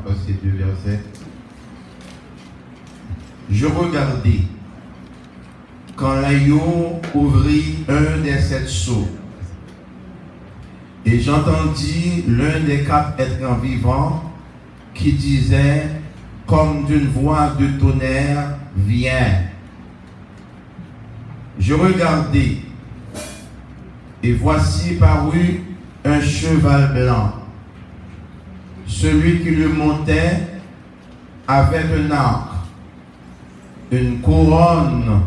parce que deux versets. Je regardai quand l'agneau ouvrit un des 7 sceaux, et j'entendis l'un des 4 êtres vivants qui disait comme d'une voix de tonnerre, viens. Je regardai, et voici parut un cheval blanc. Celui qui le montait avait un arc. Une couronne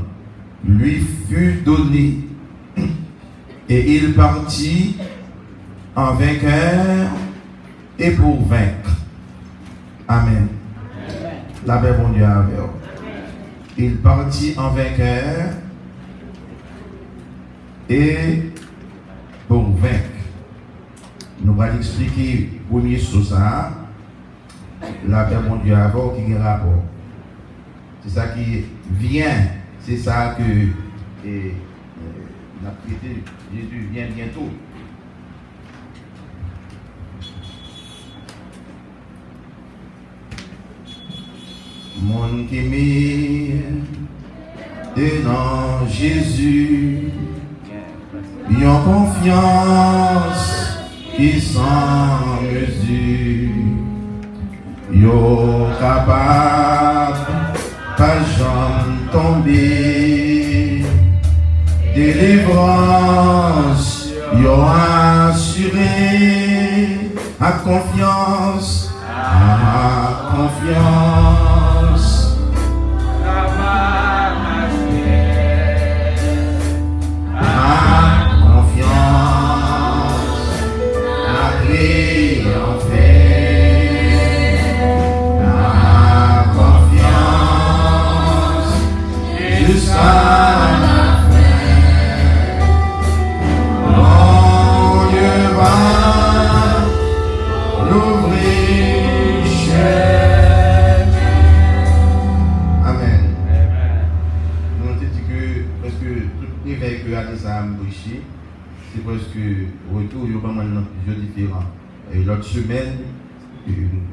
lui fut donnée, et il partit en vainqueur et pour vaincre. Amen. La paix, bon Dieu, avec vous. Il partit en vainqueur et pour vaincre. Nous allons expliquer premier sur ça. La paix, mon Dieu, avec vous, qui est rapport. C'est ça qui vient. C'est ça que la prière Jésus vient bientôt. Mon qui m'aime et dans Jésus, bien confiance qui sans mesure, yo capable pas jamais tomber, délivrance yo assuré, à confiance, à confiance. C'est parce que retour, il y a pas mal de jeux différents. Et l'autre semaine,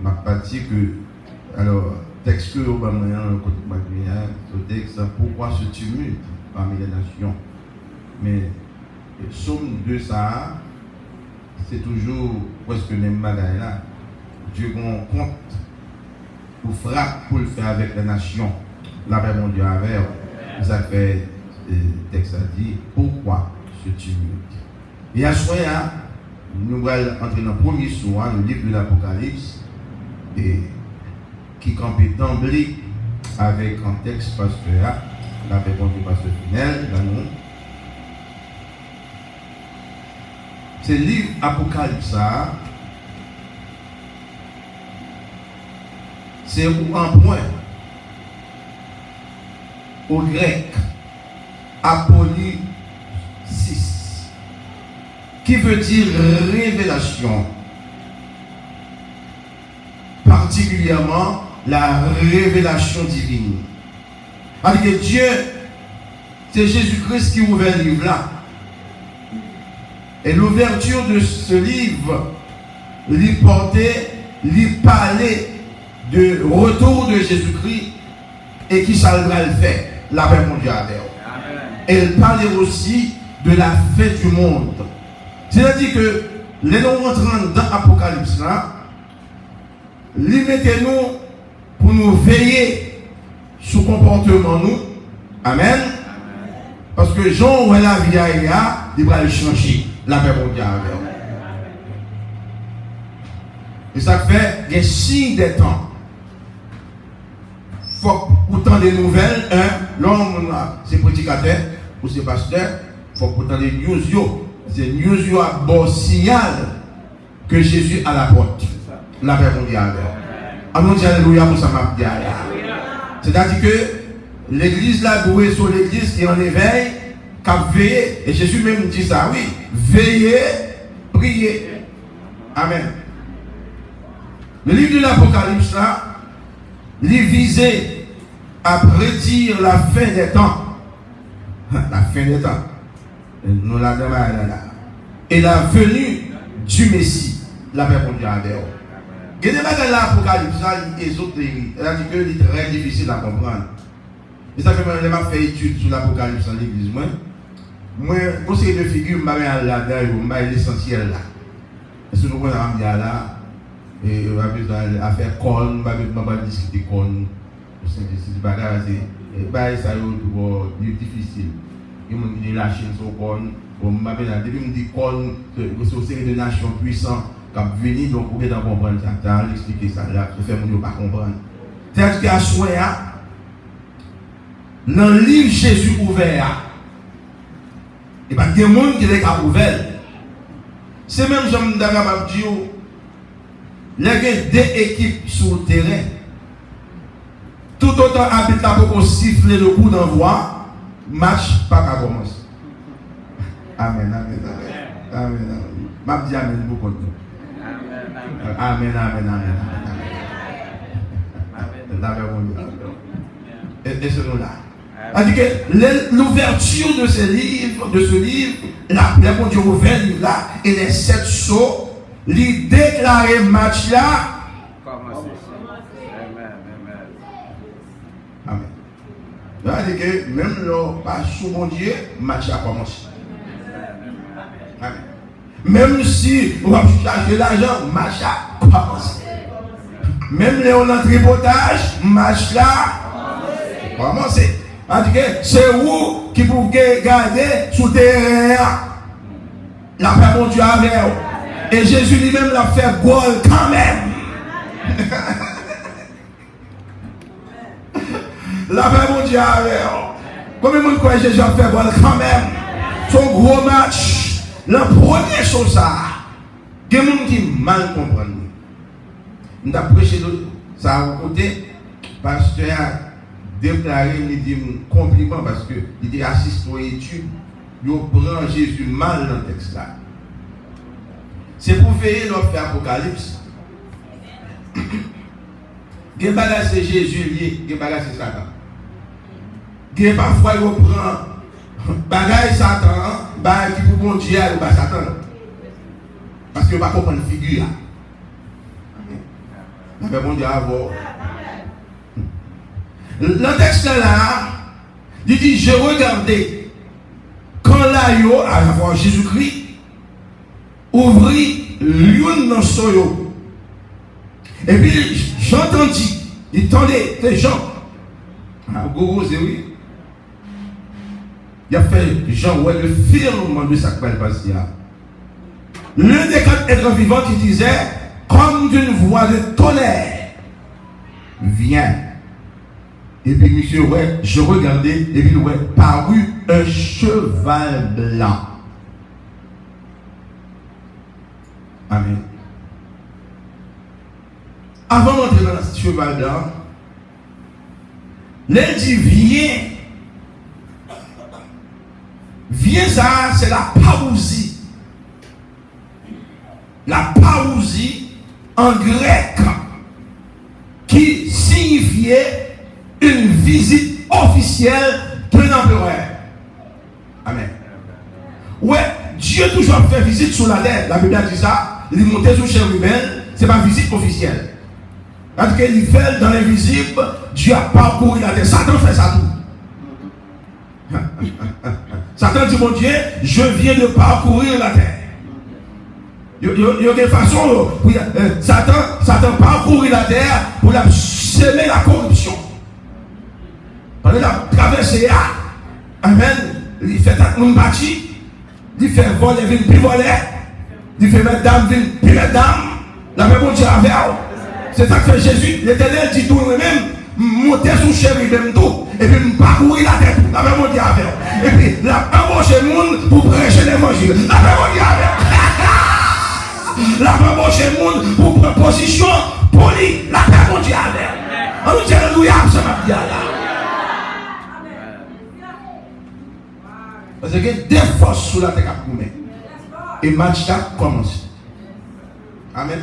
m'a pas dit que, alors, texte que Obama a côté Magdalena, ce texte, pourquoi ce tumulte parmi les nations. Mais, somme de ça, c'est toujours presque même bagaille là. Dieu compte pour frappe pour le faire avec les nations. La paix, mon Dieu, avec. Ça fait, le texte a dit, pourquoi ce tumulte. Et à ce moment-là, nous allons entrer dans le premier soir, le livre de l'Apocalypse, qui campait d'emblée avec un texte pasteur, la réponse du pasteur Finel, c'est le livre Apocalypse, c'est un point au grec, Apolysis, qui veut dire révélation, particulièrement la révélation divine. Parce que Dieu, c'est Jésus-Christ qui ouvre le livre là. Et l'ouverture de ce livre lui portait, lui parlait de retour de Jésus-Christ et qui ça va le faire, la paix mondiale. Elle parlait aussi de la fin du monde. C'est-à-dire que les nous rentrons dans l'Apocalypse là, limitez-nous pour nous veiller sur le comportement nous. Amen. Parce que Jean où la vie il va le changer. La paix mondiale. Et ça fait des signes des temps. Il faut pourtant des nouvelles, l'homme c'est prédicateur ou c'est pasteur, il faut pourtant des news yo. C'est news yo à bon signal que Jésus à la porte. La paix mondiale. Amen. Alléluia pour ça m'a dit. C'est-à-dire que l'église là doit sur l'église qui est en éveil, qui a veillé, et Jésus même dit ça, oui, veillez, priez. Amen. Le livre de l'Apocalypse là, il est visé à prédire la fin des temps. La fin des temps. Nous la demandons là. Et la venue du Messie. La paix mondiale. Il y a des bagages là, l'Apocalypse, il est ésotérique. C'est-à-dire que c'est très difficile à comprendre. Et ça fait que je vais faire étude sur l'Apocalypse dans l'église. Moi, conseiller de figure, je vais aller là-dedans, je vais l'essentiel là. Est-ce que nous allons dire là, et on va faire corne, on va discuter corne. C'est pas grave, ça est difficile. Il m'a dit la Chine sur corne. Depuis que je dis corne, c'est une série de nations puissantes qui ont venu, donc vous pouvez comprendre ça. Tu as expliqué ça là, je fais mon pas comprendre. C'est-à-dire qu'à soi, dans le livre Jésus ouvert, et bien il y a des gens qui sont ouverts. C'est même Jean Mdanga dit, il y a deux équipes sur le terrain. Tout autant habite là pour siffler le coup d'envoi, match pas qu'à commencer. Amen, amen, amen. Amen, amen. M'a dit amen beaucoup. Amen, amen, amen. Et ce nom-là. C'est-à-dire que l'ouverture de ce livre, la bon Dieu ouvert le livre là, et les 7 sceaux, lui déclarer match là. Amen. C'est-à-dire que même là, pas sous mon Dieu, match a commencé. Amen. Même si on va charger l'argent, match a commencé. Même les on a tripotage, match là commencé. C'est vous qui pouvez garder sous terrain la paix mon Dieu avec vous. Et Jésus lui-même l'a fait goal quand même. La paix mon Dieu avec vous. Combien de monde croit que Jésus a fait goal quand même? Son gros match, la première chose ça, il y a des gens qui mal comprennent. Nous avons prêché ça à côté, pasteur déclaré, il dit un compliment parce qu'il a assisté aux études, il prend Jésus mal dans le texte là. C'est pour veiller l'offre Apocalypse. Il y a des c'est Jésus lié, il y a des c'est Satan. Il y a parfois il prend bagage Satan, bagage qui pour bon Dieu ou Satan. Parce qu'il ne va pas comprendre la figure. Mais bon Dieu à voir. Le texte là, il dit, je regardais quand l'agneau, à savoir Jésus-Christ, ouvrit l'une dans son yo. Et puis j'entendis, il tendait des gens. Gogo, c'est oui. Il a fait Jean, ouais, le firmament de sa belle passion. L'un des 4 êtres vivants qui disait, comme d'une voix de tonnerre, viens. Et puis, monsieur, ouais, je regardais, et puis, ouais, parut un cheval blanc. Amen. Avant d'entrer dans ce cheval blanc, l'un dit, viens. Viens, ça, c'est la parousie. La parousie, en grec, qui signifiait une visite officielle d'un empereur. Amen. Ouais, Dieu toujours fait visite sur la terre. La Bible dit ça. Il montait sur chérubin, c'est pas visite officielle. Parce qu'il fait dans l'invisible, Dieu a parcouru la terre. Satan fait ça tout. Satan dit, mon Dieu, je viens de parcourir la terre. Il y a une façon, Satan parcourir la terre pour semer la corruption. Parce qu'il a traversé là, amen, il fait un monde bâti, il fait voler, il fait voler, il fait mettre dame, il fait mettre dame, la même bon Dieu avec vous. C'est ça que fait Jésus, l'Éternel dit tout lui-même, monter sous chéri même tout, et puis parcourir la terre, la même bon Dieu avec vous. Et puis, la embauché le monde pour prêcher l'évangile, la même bon Dieu avec vous. La même embauché le monde pour prendre position polie, la même bon Dieu avec vous. On nous dit alléluia, ça m'a dit là. Parce qu'il y a des forces sur la terre à coumer. Et le match là commence. Amen.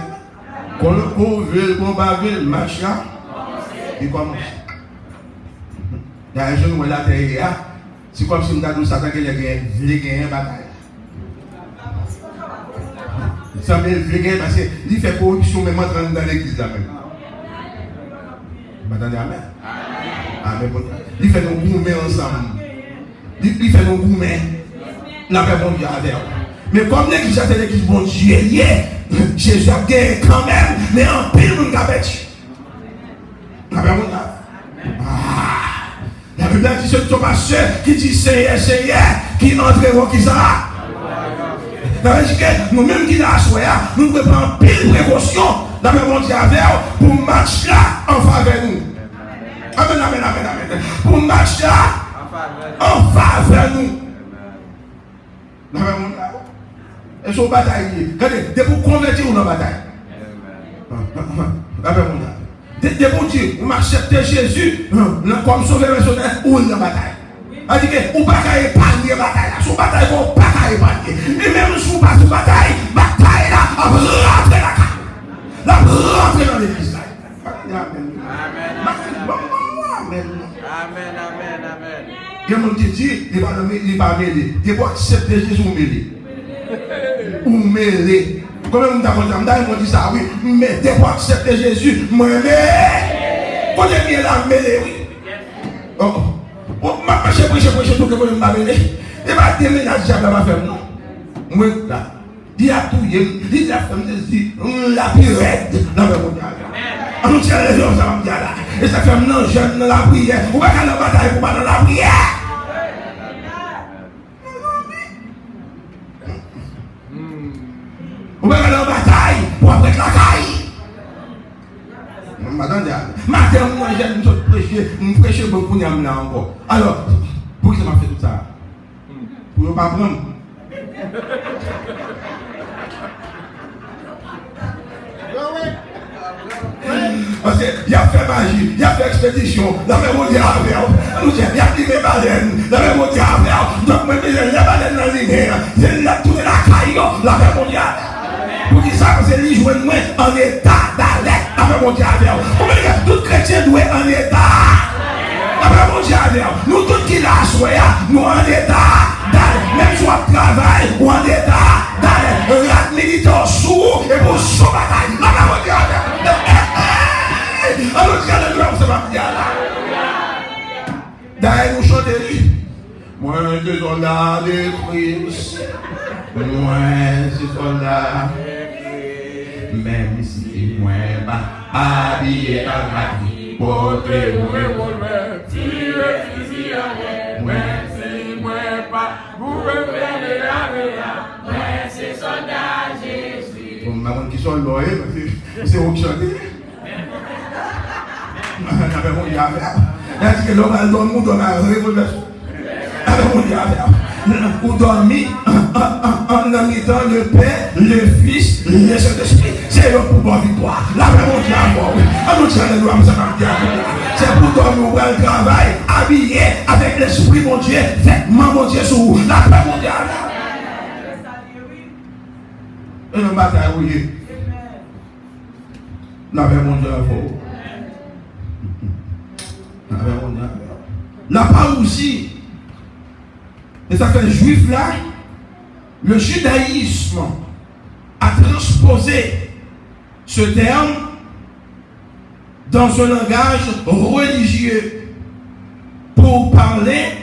Quand on veut le match là, il commence. Il y a un jeune où la terre, c'est comme si on a dit Satan qu'il a gagné une bataille. Ça me fait parce qu'il fait corruption même dans l'église là même. Vous m'entendez, amen? Amen. Il fait nos gourmets ensemble. Il fait nos gourmets. La paix bon Dieu avec. Mais comme l'église est l'église bon Dieu, Jésus a gagné quand même, mais en pile, nous avons bêti. La paix bon Dieu. La Bible dit c'est ton pasteur qui dit Seigneur, Seigneur, qui entreront qui ça. Nous-mêmes qui l'assoyons, nous devons prendre pile précaution. La paix bon Dieu avec pour match là en faveur de nous. Amen, amen, amen, amen. Pour match là en faveur de nous. La paix bon Dieu. Et son bataille. Regardez, de pour convertir dans la bataille. La paix bon Dieu. De pour dire, on accepte Jésus comme sauveur personnel ou dans la bataille. C'est-à-dire que vous ne pouvez pas épargner la bataille. Son bataille, vous ne pouvez pas épargner. Et même si vous passez la bataille là, vous rentrez la carte. Là, vous rentrez dans l'église. Amen. Amen. Amen. Amen. Il y a des gens qui disent, il ne va pas mêler. Il faut accepter Jésus ou mêler. Ou mêler. Comme vous m'avez dit ça, oui. Mais il faut accepter Jésus, mêler. Quand il y a la mêler, oui. Je prêche tout que vous m'avez mêlé. Et va déménager, je vais faire non. Moi, là. Il a tout, il a fait la pirate dans le monde. On tient les gens, ça va me dire là. Et ça fait non, jeune dans la prière. Vous ne pouvez pas dans la bataille, vous ne pouvez pas dans la prière. Vous pouvez pas dans la bataille pour après la caille. Madame, matin, moi, je prêche beaucoup encore. Alors, pour qui ça m'a fait tout ça? Pour ne pas prendre. Parce qu'il a fait magie, il a fait expédition, il a fait monter à faire, il a tiré les baleines, il a fait monter à faire. Donc, même les baleines dans l'hiver, il a tourné la caille, il a fait monter à faire. Pour qui ça, parce qu'il joue en état d'alerte, il a fait monter à faire. Tout chrétien doit être en état. Il a fait monter à faire. Nous, tous qui l'assoyons, nous en état d'alerte. Même si on travaille, ou en état d'alerte. La militaire sourd et pour son bataille. Il a fait monter à faire. Alors, ça va bien là. D'ailleurs, nous chantons. Moi, je suis soldat de Christ. Moi, je suis soldat. Même si moi, habillé dans ma vie, porter mon revolver, tirer fusil à moi, si moi pas, vous me prenez la moi, c'est soldat Jésus. Bon, maman qui sont là, c'est où chanter. Est-ce que l'homme a dormi ou dormi à révolution? Ou dormi en imitant le Père, le Fils, le Saint-Esprit. C'est le pouvoir victoire. La paix mondiale. C'est pour dormir au travail, habillé avec l'Esprit mon Dieu, vêtements mon Dieu sur vous. La paix mondiale. Et le bataille, oui. La paix mondiale. La parousie, et ça fait juif là, le judaïsme a transposé ce terme dans un langage religieux pour parler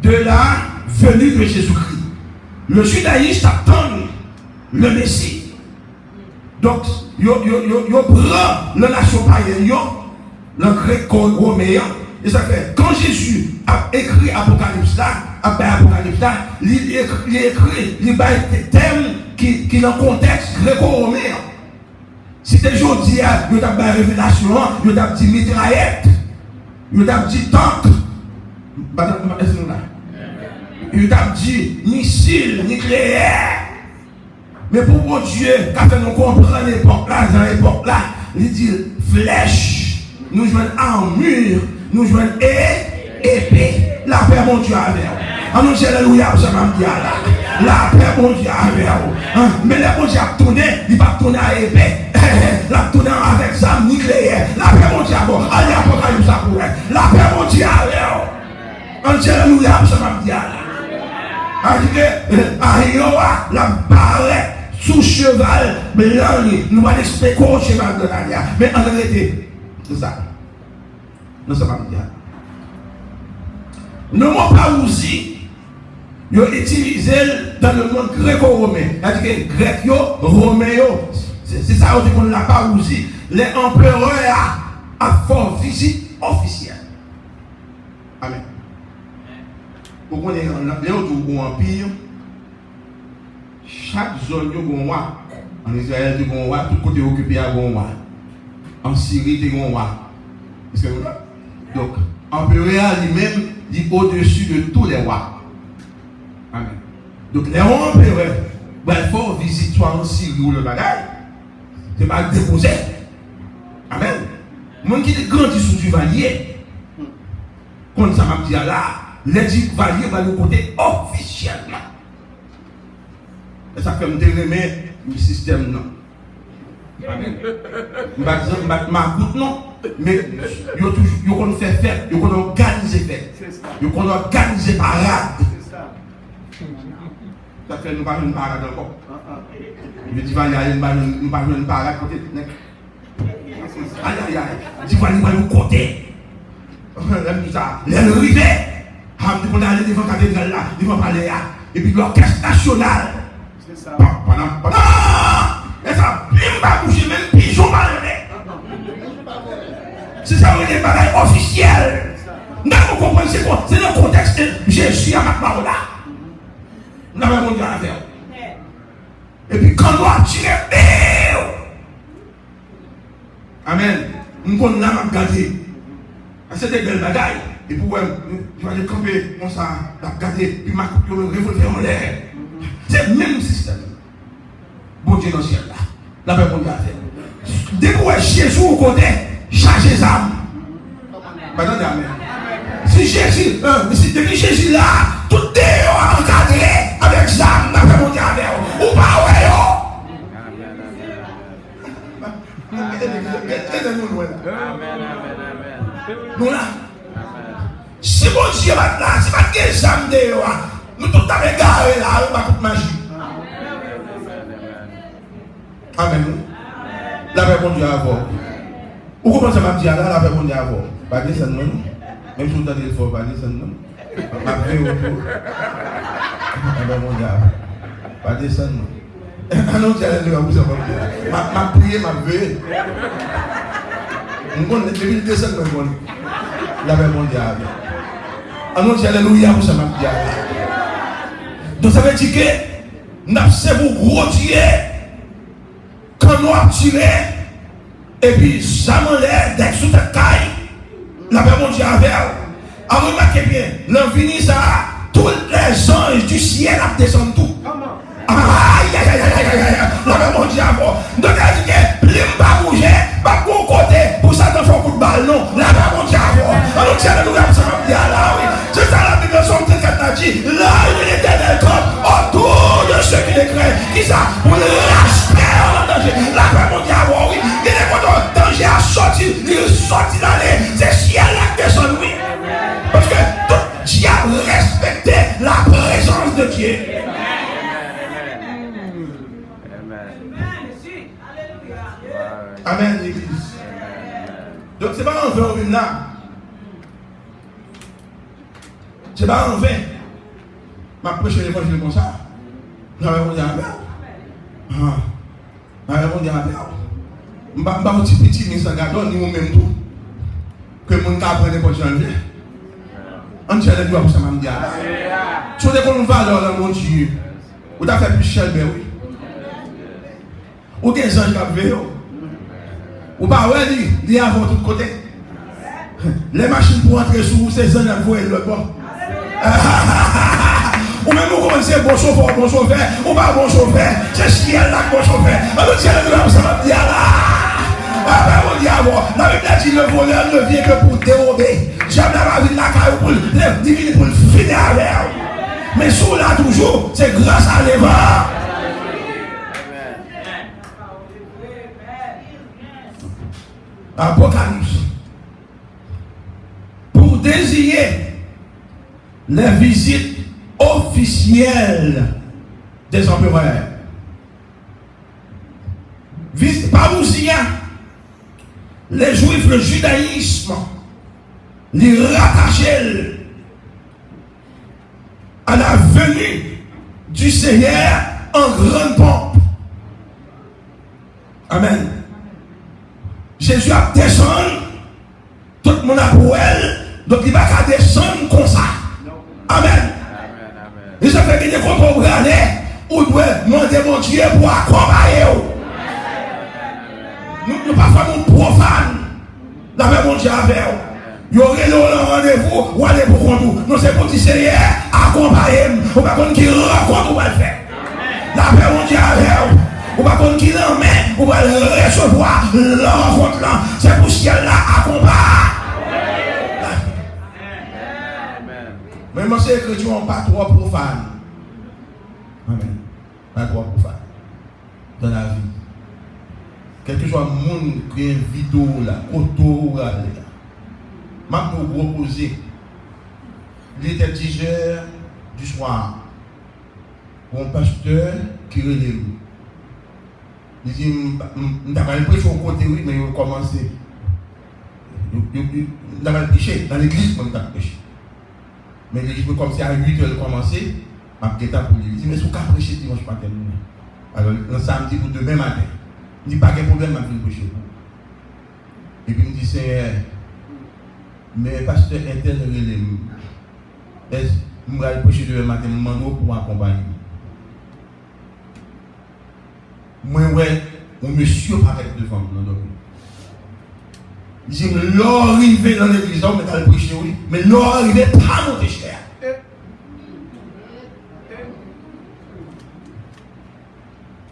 de la venue de Jésus-Christ. Le judaïsme attend le Messie. Donc, il prend la nation païenne, le grec-roméen. Et ça fait, quand Jésus a écrit Apocalypse là, il écrit des termes qui dans le contexte gréco-roméen. Si des gens disent, il y a une révélation, il y a dit mitraillette, il y a dit tank, il y a dit missile nucléaire. Mais pour mon Dieu, quand nous comprenons l'époque là, dans l'époque là, il dit flèche, nous jouons armure, nous jouons épée. La paix, mon Dieu, avec vous. Nous alléluia, ça va me dire là. La paix, mon Dieu, avec vous. Mais le bon Dieu a tourné, il va tourner à épée. La tourner avec sa nucléaire. La paix, mon Dieu, avec vous. Allez, apocalypse, ça pourrait. La paix, mon Dieu, avec vous. Alléluia, ça va me dire là. La barre sous cheval blanc, nous allons expliquer au cheval de la mais en réalité, c'est ça. Nous sommes pas dire. Le mot parousie, il est utilisé dans le monde gréco-romain. C'est-à-dire que grec, romain, c'est ça qu'on l'a parousie. Les empereurs à fort visite officielle. Amen. Vous connaissez l'autre empire, chaque zone de Gonwa, en Israël de Gonwa, tout côté occupé à Gonwa. En Syrie de Gonwa. Est-ce que vous voyez? Donc, l'empereur lui-même dit au-dessus de tous les rois. Amen. Donc, les empereurs, il faut visiter soit en Syrie ou le bagaille. C'est pas déposer. Amen. Moi qui grandit sous du valier, comme ça m'a dit là, les valiers va le côté officiellement. Et ça fait me déremer le système non. Amen. Ma goutte non, mais ils vont faire fête, ils vont organiser fête, ils vont organiser parade. Ça fait nous pas une parade encore. Je dis va y aller, nous pas une parade côté. Aïe aïe aïe, dis va nous côté. L'aime tout ça, l'aime rivé. On a allé devant la cathédrale là, devant parler là, et puis l'orchestre national. C'est ça. Pendant. Et ça, il va bouger même pigeon malhonnête. C'est ça, on est bagaille officiel. Nous comprenons c'est quoi? C'est le contexte de Jésus à Macmao là. Nous avons dit à faire. Et puis quand on a tiré, amen. Nous avons regardé. C'est des belles bagailles. Et puis, tu vas aller camper, on s'en a regardé, puis ma coupe, le revolver en l'air. C'est le même système. Bon Dieu dans le ciel là. La paix qu'on a fait. Dès que vous êtes Jésus au côté, chargez les âmes. Attendez, amen. Si Jésus, depuis Jésus là, tout est encadré avec les âmes, la paix qu'on a fait. Ou pas, ouais, nous là. Si mon Dieu va là, si pas des âmes de nous tout à fait garés là, on va toute magie. Amen. La paix bon Dieu à voir. Ou comment ça m'a dit là, la paix bon Dieu à voir. Pas descendre non. Même si vous avez le fort, pas descendre non. Ma paix autour. La paix bon Dieu à voir. Pas descendre non. Non, j'ai le vous ma prière, ma veille. On connaît depuis le descendre même. La paix bon Dieu à voir. Annonce alléluia pour ça m'a dit. Donc ça veut dire que nous avons gros tiré quand nous avons tiré et puis ça m'a l'air d'être sous ta caille. La paix mon Dieu avec. Alors remarquez bien, l'infini ça, tous les anges du ciel ont descendu tout. Aïe aïe aïe aïe aïe aïe. La paix mon Dieu avec. Donc ça veut dire que plus pas bouger, pas bon côté pour ça t'en faire un coup de balle non. La paix mon Dieu avec. Alors tiens alléluia pour ça m'a dit là oui. C'est ça la Bible son 34 a dit, là il est éternel comme autour de ceux qui les craignent. Qui ça? Pour le racheter en danger. La paix mon diable, oui. Il est quand le danger a sorti, il sorti d'aller. C'est ciel là qui descend, oui. Parce que tout diable respectait la présence de Dieu. Amen, l'église. Donc c'est pas un verre là. C'est pas en vain. Ma prêche l'évangile comme ça. Nous avons dit à la nous avons dit à la je ne vais pas dire petit ni sans gardon, ni moi-même tout. Que mon cas prenne n'importe janvier. On tient les doigts pour ça, m'a dit à la. Si on est comme une valeur dans mon Dieu, vous avez fait plus cher, ben oui. Ou des gens qui ont veillé. Ou pas, ouais, il y a avant tout côté. Les machines pour entrer sous ces gens, elles voient le bon. Ou même vous commencez bon chauffeur, ou pas bon chauffeur, c'est ciel là, bon chauffeur. Alors, tiens, ça va dire là. Ah, ben, on dit avant, la Bible a dit le voleur ne vient que pour dérober. J'aime la vie de la caille pour le diviner, pour le finir avec. Mais sous là, toujours, c'est grâce à l'Évangile. Apocalypse. Pour désigner les visites officielles des empereurs. les Juifs, le judaïsme, les rattachent à la venue du Seigneur en grande pompe. Amen. Jésus a descendu, tout le monde a pour elle, donc il va pas descendre comme ça. Amen. Et ça fait qu'il y a des contrôles ou doit demander mon Dieu pour accompagner. Nous parfois nous profanes. La même mon Dieu avec vous. Il y aurait le rendez-vous ou aller pour compte. Nous c'est pour dire Seigneur, accompagnez-moi. On va qu'on qui rencontre ou va le faire. La paix mon Dieu avec vous. On va qu'on qui l'emmène ou va recevoir la rencontre là. C'est pour ciel là accompagne. Mais moi c'est chrétien pas trop profane. Amen. Pas trop profane. Dans la vie. Quel que soit le monde qui invite là, auto là. Ma pour proposer. Il était 10h du soir. Pour un pasteur qui relève. Il dit, je n'ai pas l'impression au côté, oui, mais il a commencé. Il n'a pas prêché, dans l'église, il n'a pas prêché. Mais l'église, comme c'est à 8h, il a commencé, je suis pour lui. Il dit, mais si vous avez prêché dimanche matin, alors, le samedi ou demain matin, il dit, pas de problème, je vais prêcher. Et puis, il me dit, Seigneur, mais pasteur interne relève. Est-ce que je vais prêcher demain matin, je demande pour accompagner. Moi, ouais, mon monsieur paraît devant nous. Il dit, l'arrivée dans l'église, on va le prêcher, oui, mais l'arrivée pas monter cher.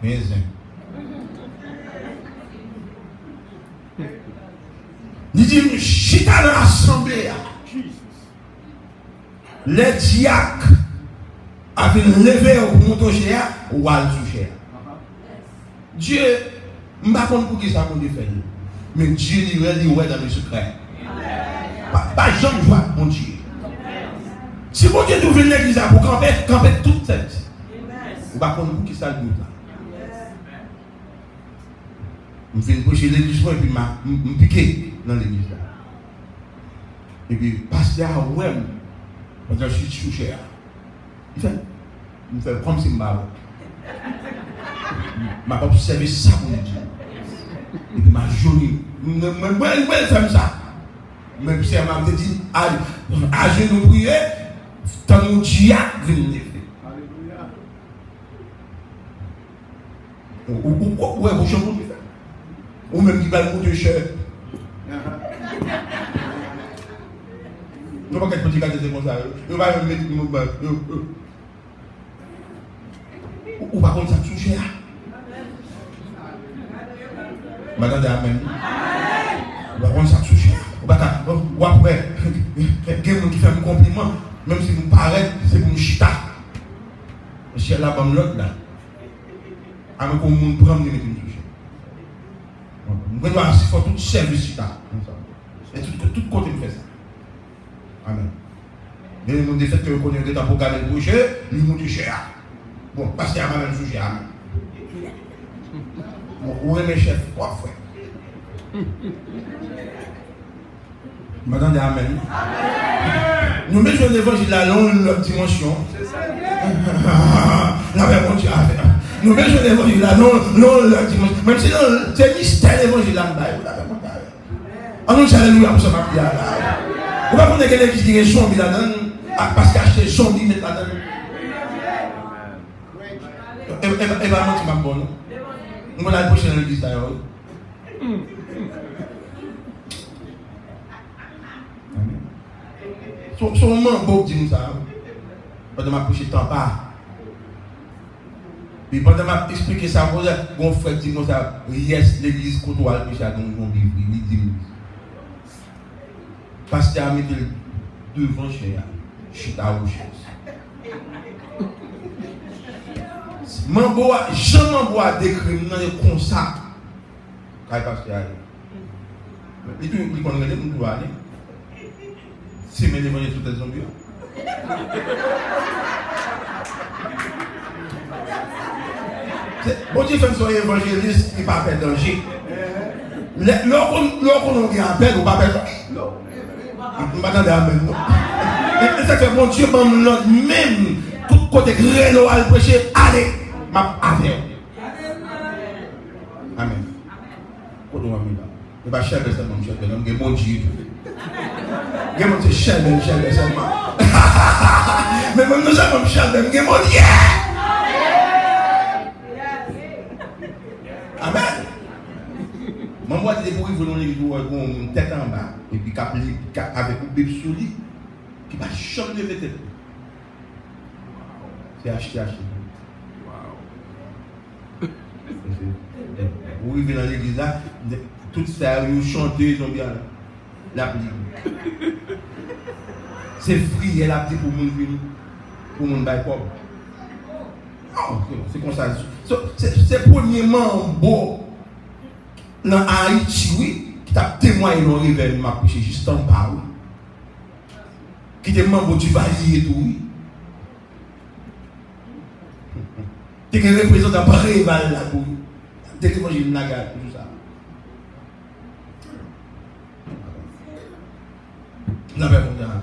Mais, il dit, chita dans l'assemblée. Les diacres avaient levé au montant cher ou à le cher. Dieu, je ne sais pas pour qui ça peut faire. Mais Dieu dit dans le secret. Pas Jean voit mon Dieu. Si mon Dieu ouvre l'église pour camper toute cette. Je ne sais pas pour qui ça le là. Je fais prêcher l'église et puis je piqué dans l'église. Et puis, pasteur, ouais, je suis sous cher. Il fait comme si je ma pas observé ça pour Dieu. Et puis ma jolie, je fais ça. Mais puis elle m'a dit, à genoux prier, tant mon Dieu a venu. Ouais, vous chantez le faire. Ou même qui va le mot de cher. Je ne sais pas quel petit cas de comme ça. Je ne vais pas mettre le mot. Ou par contre ça touche cher. Madame Amen. Ou par contre ça touche cher. Ou après, il y a quelqu'un qui fait un compliment, même si vous paraît, c'est pour me chita. Je suis là, comme l'autre là. Avec un monde prend, me mettre une touche. Il faut tout service chita. Et tout côté me fait ça. Amen. Et le monde des faits que vous connaissez dans pour garder le boucher, lui monte cher. Bon, parce qu'il y a même un sujet. Bon, où est mes chefs? Trois frères. Madame Amen. Nous mettons l'évangile à longue dimension. La même mon Dieu. Nous mettons l'évangile à longue dimension. Même si c'est mystère l'évangile là, on nous alléluia pour ce matin. On va prendre quelqu'un qui dit zombie là-dedans, parce qu'il a acheté zombie là-dedans. Et va mentir ma bonne. On va la prochaine l'église d'ailleurs. Son moment beau dit ça. Pendant ma prochaine temps pas. Et pendant ma expliquer ça, mon frère dit ça, yes, l'église côtoie le péché à mon livre, il dit. Pasteur a mis devant chez je suis à Rochelle. Jean Mamboa décrit comme ça. Quand pasteur arrive. Et tout, il connaît les gens aller. C'est mes démons toutes les zombies. Bon Dieu fait un évangéliste qui ne pas faire danger. Lorsqu'on a un appel, on va faire. Non. Je ne m'attendais à même. Et ça fait mon Dieu, même tout côté grélo à le prêcher, allez, ma affaire. Amen. Quand on va venir là, il va chercher seulement, chercher, il y a mon Dieu. Il y a mon Dieu, chercher seulement. Mais même nous avons cherché, il y a mon Dieu. Amen. Maman a dit pour vous donner une tête en bas et puis avec un bébé sous lui qui va jamais lever tête. C'est acheté. Wow. Vous arrivez dans l'église là, tout ça, vous chantez, ils ont bien la pluie. C'est free, elle a dit pour mon venir, pour mon bail pauvre. C'est comme ça. C'est premièrement beau. Dans Haïti, oui, qui t'a témoigné dans le réveil, m'a prêché juste en bas, oui. Qui te membre du valier et tout, oui. T'es qu'un représentant par rival là, oui. T'es que moi j'ai une nagade, tout ça. La paix mondiale.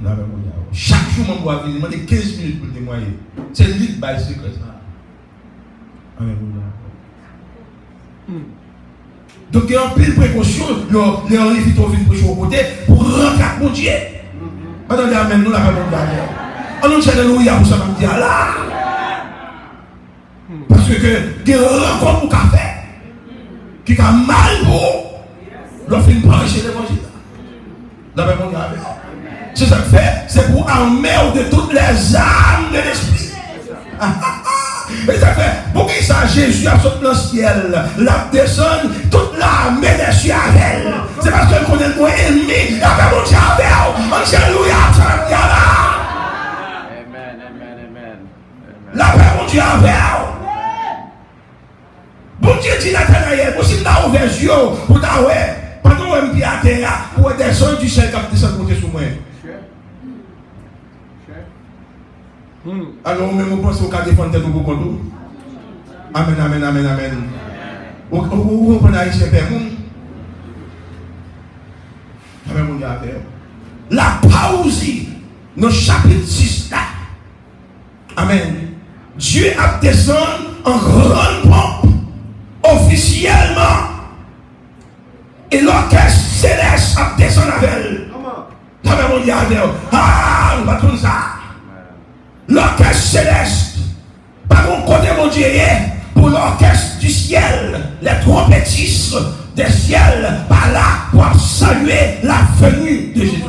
La paix mondiale. Chaque jour, mon bois vient, demander 15 minutes pour témoigner. C'est lui qui va secret ça. Amen. Donc, il y a un peu de précaution, les enrichis ont vu prêcher au côté pour rentrer à mon Dieu. Attendez, amen, nous l'avons mondiale. On nous dit alléluia pour ça, on dit Allah. Parce que il y a une rencontre pour café qui a mal pour l'offre de prêcher l'évangile. La paix mondiale. C'est ça que fait, c'est pour armer de toutes les âmes de l'esprit. Et ça fait, pour qu'il ça Jésus a sauté dans le ciel, la descend, toute l'armée des cieux avec elle. C'est parce qu'elle connaît le mot ennemi, la paix mondiale avec elle. Alléluia, amen. La paix mondiale avec elle. Bon Dieu dit Nathanaël, vous si vous ouvert les yeux, pour t'avoir, pendant que vous êtes à terre, pour descendre du ciel qui descend monter sur moi. Alors, même vous pensez au cas de défendre tête pour nous. Amen. Vous comprenez Haïtien Père. Amen, mon Dieu. La pausie, dans le chapitre 6 là. Amen. Dieu a descendu en grande pompe, officiellement. Et l'orchestre céleste a descendu avec elle. Amen, mon Dieu. Ah, on va tourner ça. L'orchestre céleste, par mon côté mon Dieu, pour l'orchestre du ciel, les trompettistes des ciels, par là, pour saluer la venue de Jésus.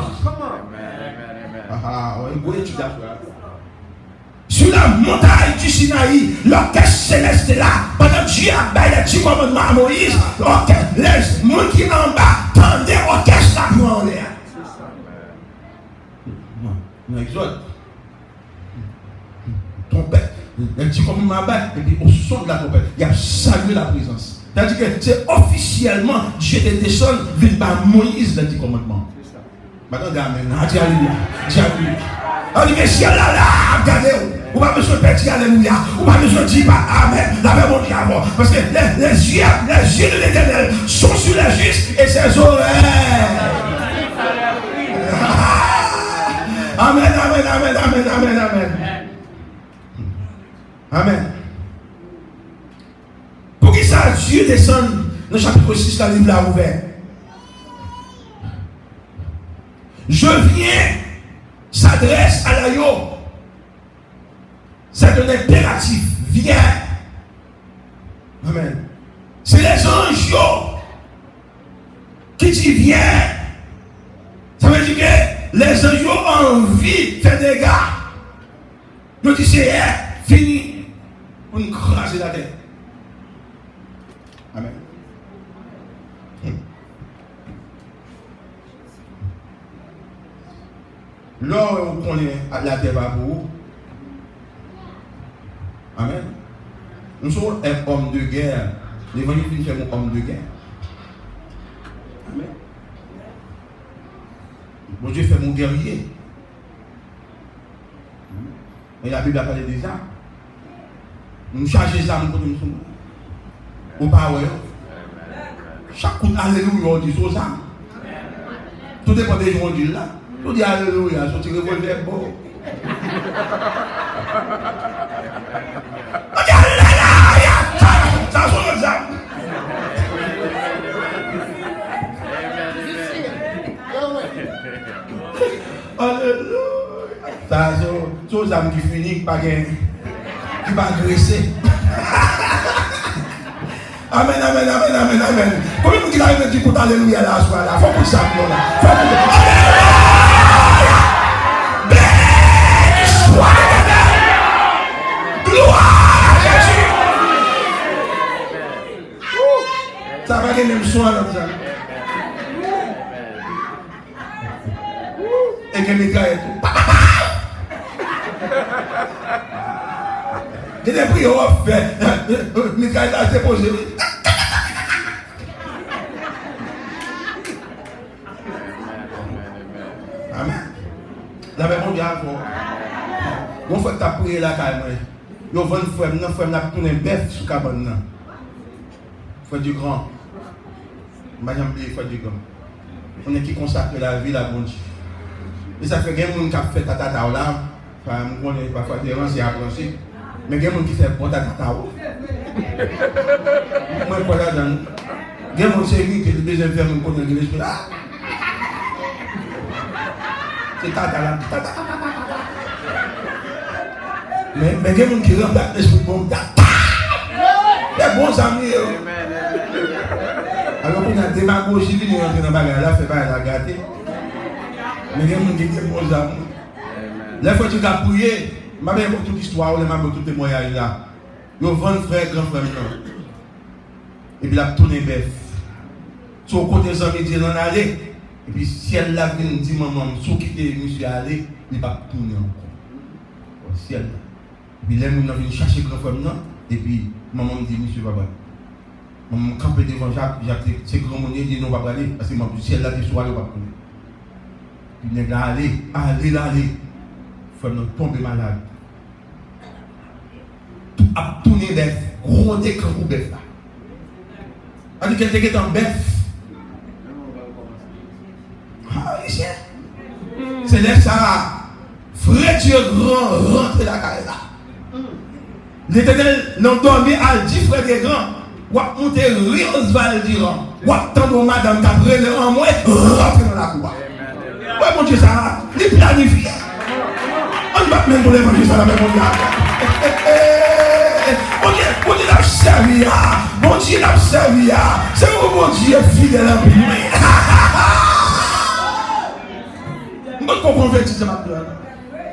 Sur la montagne du Sinaï, l'orchestre céleste est là, pendant que Dieu a baillé les 10 commandements à Moïse, les gens qui en bas tendaient l'orchestre là pour en l'air. Non, Exode. Trompette, elle dit comme ma balle, et puis au son de la trompette, il y a salué la présence. C'est-à-dire que c'est officiellement Dieu te descend, vient par Moïse dans le commandement. Maintenant, amen. Dis alléluia. On dit, mais si elle là, regardez-vous. Ou pas besoin de petit alléluia. Ou pas besoin de dire amen. La même on dit avant. Parce que les yeux de l'Éternel sont sur les justes et ses oreilles. Amen. Amen. Pour qui ça, Dieu descend dans le chapitre 6, la Bible l'a ouvert. Je viens, s'adresse à la yo. C'est un impératif. Viens. Amen. C'est les anges qui disent viens. Ça veut dire que les anges ont envie de faire des dégâts. Nous disons c'est fini. On crase la tête. Amen. Là, on connaît la terre pour vous. Amen. Nous sommes un homme de guerre. L'évangile fait un homme de guerre. Amen. Mon Dieu fait mon guerrier. Et la Bible a parlé des armes. Nous chargeons les armes pour nous. Ou pas, ouais. Chaque coup d'alléluia, on dit ça. Tout dépend des gens qui disent là. Tout dit alléluia, sorti revolver bon. On dit alléluia, ça sonne ça. Alléluia. Ça, c'est ça qui finit par qui va agresser. Amen, amen, amen, amen, amen. Combien de gens qui arrivent dit pour alléluia là, soir là, faut pour ça, là. Faut pour alléluia. Béni soit gloire à Jésus. Ça va gagner même soin là, ça. Et que les gars et tout. Il est pris au fait. Michael a déposé. Amen. La même mondiale. On fait ta prière là, quand même. Yo, vend frère, n'a tourné bœuf sur cabane. Frère du grand. Madame B, frère du grand. On est qui consacre la vie, la bonne Dieu. Et ça fait qu'il y a des gens qui ont fait tata là. Enfin, on est parfois dérangé à penser. Mais il y a des gens qui font bon tata. Moi, je ne sais pas. Il y a des gens qui ont des enfermés contre l'esprit là. C'est tata là. Mais il y a des gens qui remplacent l'esprit bon tata. Les bons amis. Alors qu'on a démagogie, qui nous rentre dans la bagarre là, fait pas la gâter. Mais il y a des gens qui ont des bons amis. La fois que tu as prié, je vais pour toute l'histoire, je vais pour tout témoignage là. Je vais vendre frère, grand frère. Et puis la tourne bœuf. Sur le côté des amis, il en aller. Et puis si elle l'a vu, dit maman, si quitter monsieur aller, il va tourner encore. Au ciel. Et puis là, nous venons chercher grand frère. Et puis maman me dit, monsieur papa. Maman me campe devant Jacques, c'est grand monnier, dit non, pas aller. Parce que le ciel là, il soit là, pas tourner. Puis il est là, allez. Faut nous tomber malade. Tout a tourné bœuf, rôder quand vous bœuf là. On dit qu'elle était en bœuf. Ah, ici. C'est là ça. Frère Dieu grand, rentre la carrière là. L'Éternel n'a dormi à 10 frères des grands. Ou à monter Rios Valdiran. Ou à tendre madame Cabrel en moins, rentre dans la cour. Ouais, mon Dieu, ça, il planifie. On ne va même pour l'évangile à la même mondiale. Mon Dieu l'a servi. Mon Dieu l'a servi. C'est mon Dieu fidèle à lui. Je comprends que c'est ma pleure.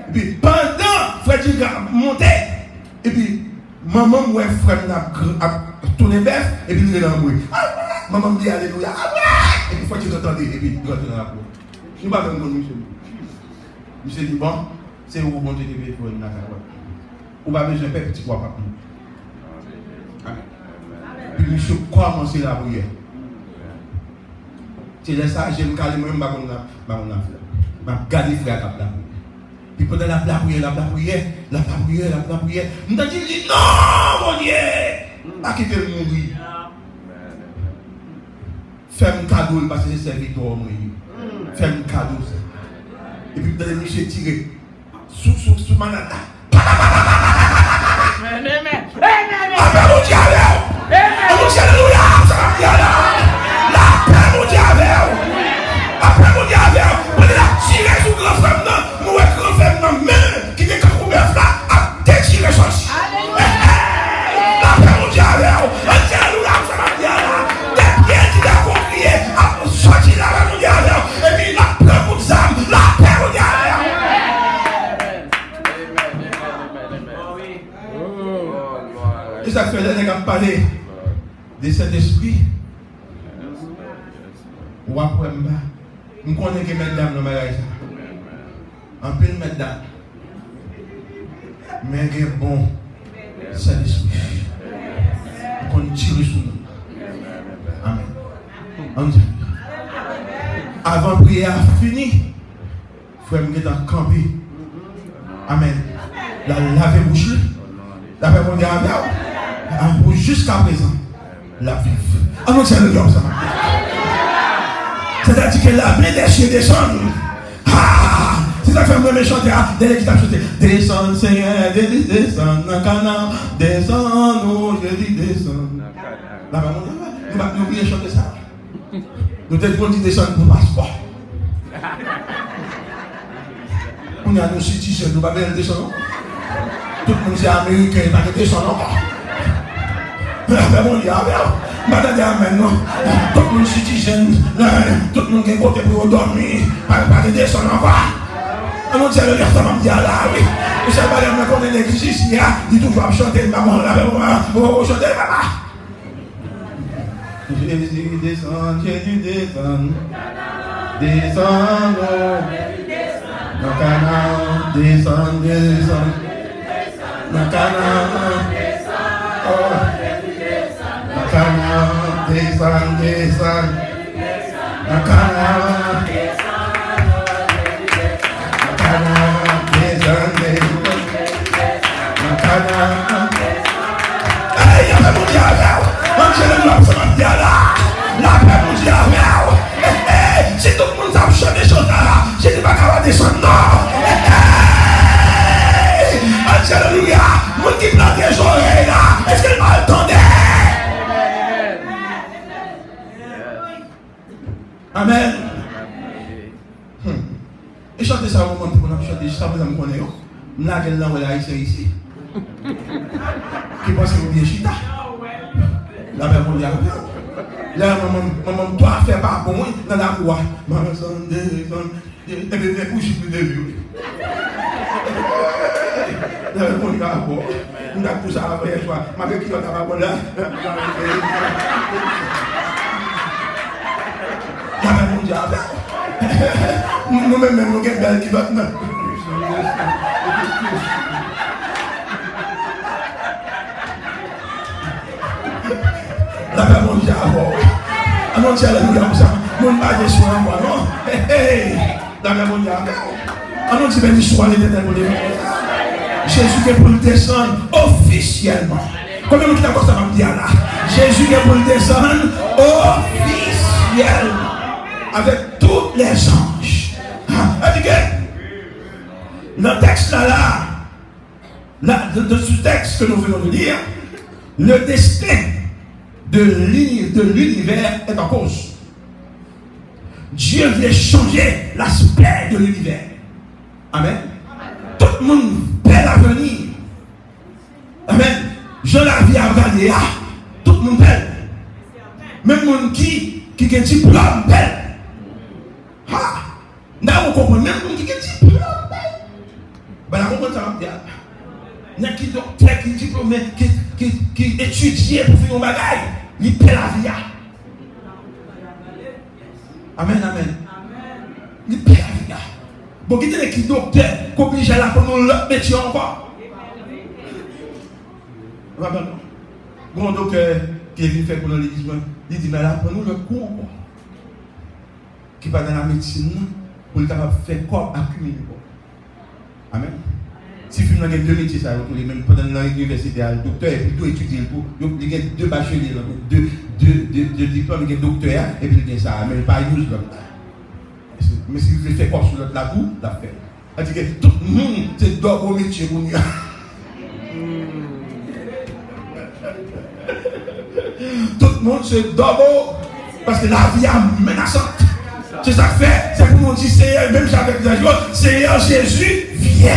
Et puis pendant frère Dieu montait. Et puis maman moi frère a tourné bœuf. Et puis il est dans le bruit. Maman me dit alléluia. Et puis frère Dieu entendait. Et puis il rentre dans la cour. Je ne sais pas comment monsieur. Monsieur dit bon. C'est où bon Dieu devait pour une affaire. Ou pas besoin de faire petit quoi par contre. Puis monsieur commencer la prière. C'est là ça, j'aime calmer même pas qu'on a m'a gardé frère cap là. Puis pendant la prière, nous t'a dit non mon Dieu, pas quitter le mourir. Fais-moi cadeau parce que c'est serviteur mourir. Fais-moi cadeau. Et puis dans les monsieur tiré sous manata. Après mon diable. Mon alléluia, ça va bien là. La paix mon diable. Après mon diable, on a tiré sur grand frère non, mon grand frère non même qui est comme là a déchiré sorti. La paix mon diable. Alléluia, ça va bien là. Des pieds qui t'a confié a sorti là mon diable. Et puis la paix mon diable, la paix mon diable. Et ça fait les gars parler de cet esprit. Ou après, je connais que mesdames dans le mariage. En peu de mesdames. Mais il est bon. C'est l'esprit. On tire sur nous. Amen. On dit. Avant prière fini, frère me dans le campé. Amen. La laver bouche. La faire mon diable. Jusqu'à présent. la vivre. Annonce le Dieu, ça. C'est-à-dire que la vie des cieux descend. Ah! Si ça fait un mauvais chanter, dès qu'il t'a chanté, descend, Seigneur, descend, dans Canaan, descend, oh, je dis descend. Là, nous oublions chanter ça. Nous devons dire descendre pour passeport. On a nos citoyens, nous ne pouvons pas descendre. Tout le monde est américain, il ne va pas descendre encore. Mais bon, il y a madame, amen, non. Tout le monde citoyen, tout le monde qui est côté pour dormir, pas de descendre encore. On tient le ça m'a dit là, oui. Je ne sais pas, on est l'église ici, il toujours à chanter, maman, là, on va chanter, maman. Jésus descend, Jésus descend, descend, dans Canaan, descend, descend, dans Canaan, dans Canaan, descend, descend, dans Canaan, descend, dans Canaan. Hey, il y a mon diable. La paix mondiale, si tout le monde a chanté des choses là, je ne vais pas capable de descendre. Alléluia, mon qui plante les oreilles là, est-ce qu'elle m'entendait? Amen. Et chantez ça au moment où on a chanté, ça vous me connaissez. Nous avons une langue ici. Qui pense que vous bien chita? La paix mondiale. Là, maman doit faire pas pour moi dans la voie. Maman, et bien, les couches, je peux deviner. Là, on y va à bord. On a tout ça après, je vois. Ma qui va à bord là. La paix mondiale. Nous-mêmes, nous avons une belle qui va. La paix mondiale. Annonce à la lumière comme ça. Mon mari soit en moi, non? La paix mondiale. Annonce béni soit l'éternel. Jésus est pour le descendre officiellement. Combien de temps ça va me dire là? Jésus est pour le descendre officiellement. Avec tous les anges. Dans le texte là, de ce texte que nous venons de lire, le destin de l'univers est en cause. Dieu vient changer l'aspect de l'univers. Amen. Tout le monde perd l'avenir. Amen. Je la vie à regarder. Tout le monde perd. Même le monde qui a un diplôme perd. Là, on comprend. Même le monde qui a un diplôme perd. Ben là, on comprend ça. Il y a qui docteur, qui diplômé, qui étudie pour faire un bagage. Il perd la vie. Amen, amen. Il perd la vie. Bon, qui est qui docteur, qui oblige à la prendre l'autre métier encore. Bon docteur qui est venu faire pour l'église, il dit, mais là, prenons le coup encore. Qui va dans la médecine pour être capable de faire corps accumuler. Amen. Si vous avez deux métiers, ça va même pendant l'université, le docteur est plutôt étudié pour. Il y a deux bacheliers, deux diplômes, il y a docteur, et puis il y a ça, mais pas use là. Mais si vous faites quoi sur l'autre, la boue, la fait. C'est-à-dire que tout le monde, c'est d'abord au métier pour nous. Tout le monde, c'est d'abord, parce que la vie est menaçante. C'est ça que fait, c'est pour nous dire, Seigneur, même avec les gens, Seigneur Jésus, viens.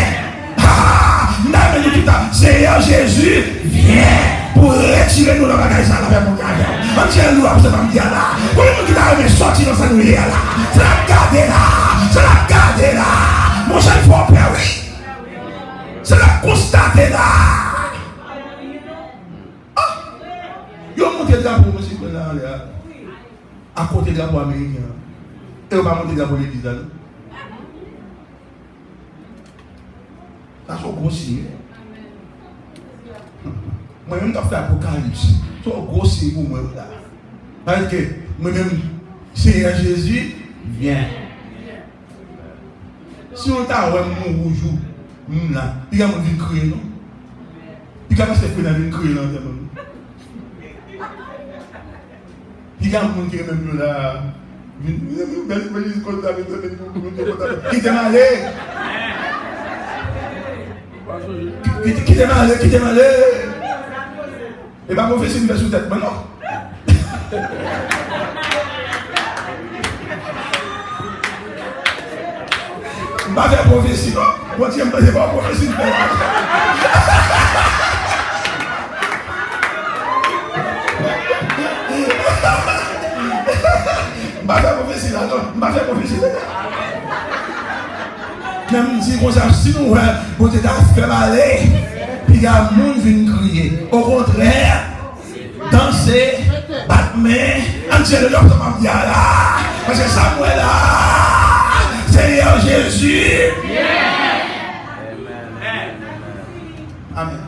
Seigneur Jésus, viens pour retirer nous dans la bagage là, la paix mondiale. On tient nous après ça va me dire là. Pour les gens qui t'arrivent sortir dans sa nuit là, c'est la garder là, c'est la garder là. Mon cher, il faut faire oui. C'est la constater là. Ils ont monté le drapeau, monsieur, là, à côté du drapeau américain. Et on va monter le drapeau de l'église là. Ça, c'est un gros signe. Moi-même, je fais l'Apocalypse. C'est un gros signe pour moi. Parce que moi-même, Seigneur Jésus, viens. Si on t'a vu mon rouge, là, il y a mon vie crier, non? Il y a pas de fait dans une crier, non? Il y a un monde qui est même là. Qui t'est malé? Qui t'est malé? Qui t'est malé? Et pas mauvais signe sous tête maintenant. Pas faire prophétie, non? Moi, tu n'aimes pas faire prophétie. Pas faire prophétie, là, non? Pas faire prophétie. Même si on s'en si nous, pour te faire aller, puis il y a un monde qui vient crier. Au contraire, danser, battre main, en tirant le docteur là, parce que Samuel là, Seigneur Jésus. Amen.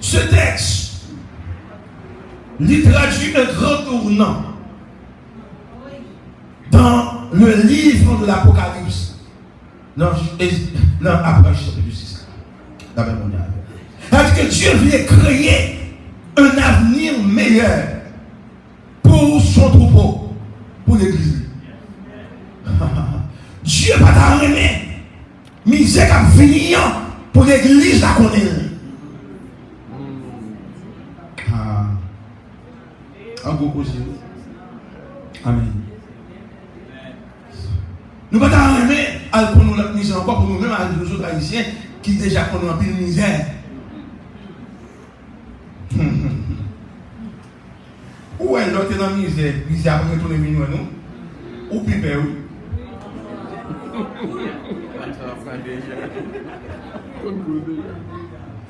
Ce texte, il traduit un grand tournant dans le livre de l'Apocalypse. Non, après chapitre 6. D'après mon avis. Parce que Dieu vient créer un avenir meilleur pour son troupeau, pour l'église. Dieu va t'arrêter. Misère à venir pour l'église à connaître. Un gros aussi. Amen. Nous ne pouvons pas aimer à connaître notre misère encore pour nous-mêmes, à nous autres haïtiens qui déjà connaissent un peu de misère. Où est l'autre dans la misère? Misère après retourner venir nous? Ou piper, oui?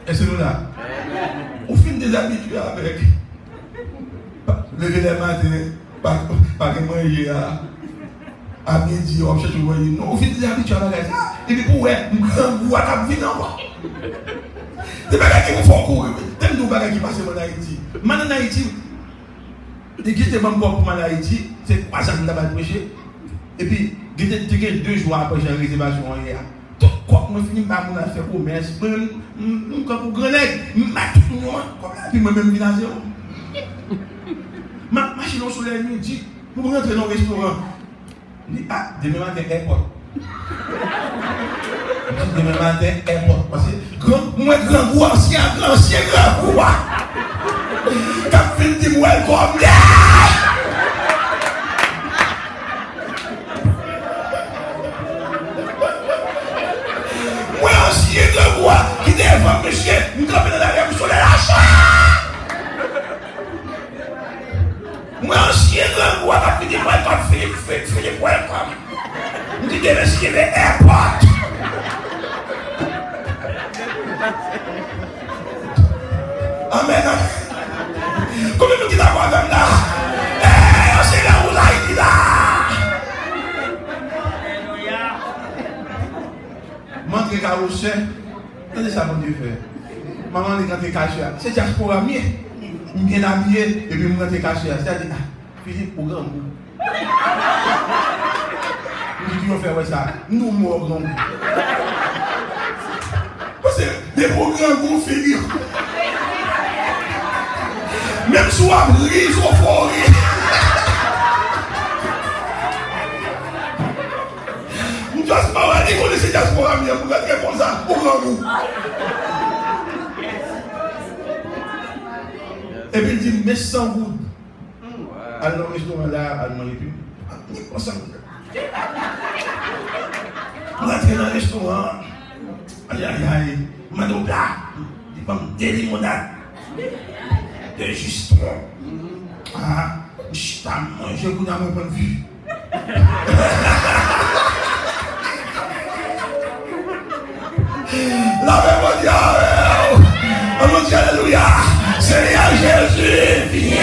Est-ce que nous là? Au fin des habitués avec. Lever les matins, pas que manger à midi, on cherche le voyer. Non, au fin des habitués avec ça. Et puis pour un grand goût à ta vie, non? Des bagages qui me font courir. T'aimes nous bagages qui passent en Haïti. Maintenant en Haïti, dès que j'étais même pour Haïti, c'est 3 ans que je prêché. Et puis, j'étais 2 jours après, j'ai une réservation hier. Tout quoi, je finis par mon affaire pour commerce. Je pour Grenade, je puis moi-même vinasse. Ma machine au soleil me dit, nous rentrons dans le restaurant. Je dis, ah, demain matin, airport. Demain matin, airport. Parce que moi, grand goût, ancien grand goût. Quand je dis, welcome, moi, ancien grand goût, qui devant monsieur, nous campons dans la rue, sur la chasse. Moi, ancien grand goût, qui dit, welcome, Philippe, welcome. Nous disons, monsieur, le airport. Amen. Comment nous disons quoi même là? Eh, c'est là où là, il dit là. Montre carrousel. Qu'est-ce que ça mon Dieu fait? Maman est rentrée cachée. C'est diaspora mieux. Bien habillé et puis me rentrée cachée. C'est-à-dire, Philippe, au grand goût. Nous disons faire ça. Nous morts grand goût. Parce que les programmes vont finir. Même si on a brisé au fort. Nous devons se parler, nous connaissons diaspora, nous devons être comme ça, au grand goût. Et puis il dit, mais sans goût. Alors, le restaurant là, à demander plus. On s'en goût. On va entrer dans le restaurant. Aïe, aïe, aïe. Madame, il va me délier mon âme. De justron. Ah, je t'ai mangé pour mon point de vue. La paix mondiale. On dit alléluia. Seigneur Jésus, viens.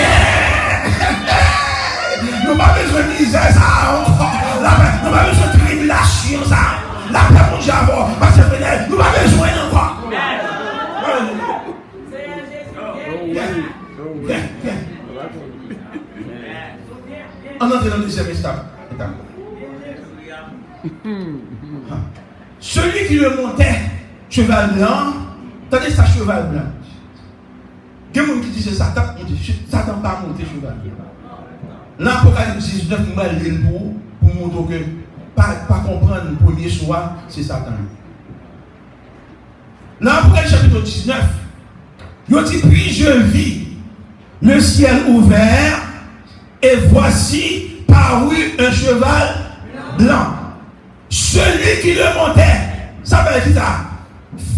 Nous n'avons pas besoin de misère, ça encore. Nous n'avons pas besoin de tribulation, ça. La paix mondiale, parce que nous n'avons pas besoin encore. On entre dans le deuxième étape. Celui qui le montait, cheval blanc, tenez ça cheval blanc. Il y a des gens qui disent Satan, on dit Satan pas monter cheval. L'Apocalypse 19, nous allons lire pour montrer que pas comprendre le premier choix, c'est Satan. L'Apocalypse chapitre 19, il dit, puis je vis le ciel ouvert, et voici parut un cheval blanc. Celui qui le montait, ça veut dire ça,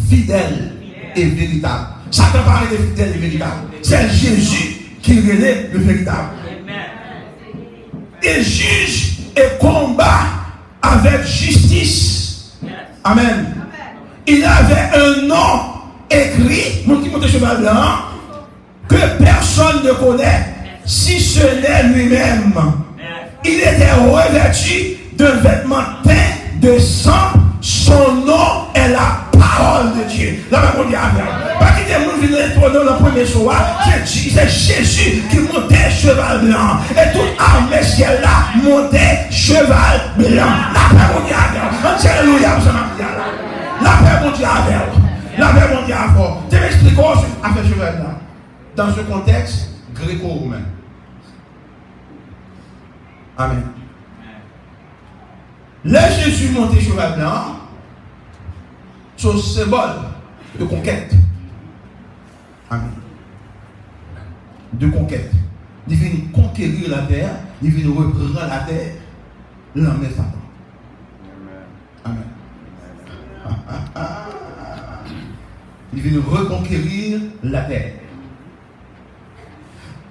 fidèle et véritable. Satan parlait de fidèle et véritable. C'est Jésus qui relève le véritable. Il juge et combat avec justice. Amen. Il avait un nom écrit, mon petit monté cheval blanc, que personne ne connaît, si ce n'est lui-même. Il était revêtu d'un vêtement teint de sang. Son nom est la parole de Dieu. La Bible dit avec. Pas qu'il y ait des gens qui viennent le premier soir, c'est Jésus qui montait cheval blanc. Et toute armée ciel là montait cheval blanc. La paix mondiale. Alléluia. La paix mondiale. La paix mondiale. Je vais expliquer comment on fait cheval blanc. Dans ce contexte gréco-romain. Amen. Là, Jésus monté cheval blanc, c'est un symbole de conquête. Amen. De conquête. Il vient conquérir la terre, il vient reprendre la terre, l'emmener Satan. Amen. Il vient reconquérir la terre.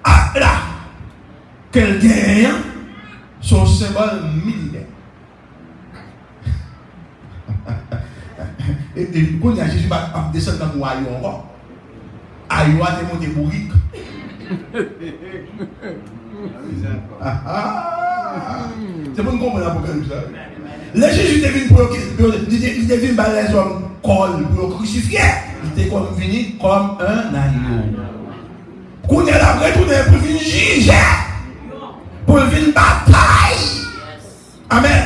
Ah là, quel gagne son symbole militaire. Et quand Jésus va descendre dans le royaume encore, Aïe a démonté bourrique. C'est pour nous comprendre l'Apocalypse. Là, Jésus il devine par les hommes col pour le crucifier. Il était comme venu comme un agneau. Quand il a retourné pour venir juger, pour venir bataille. Amen.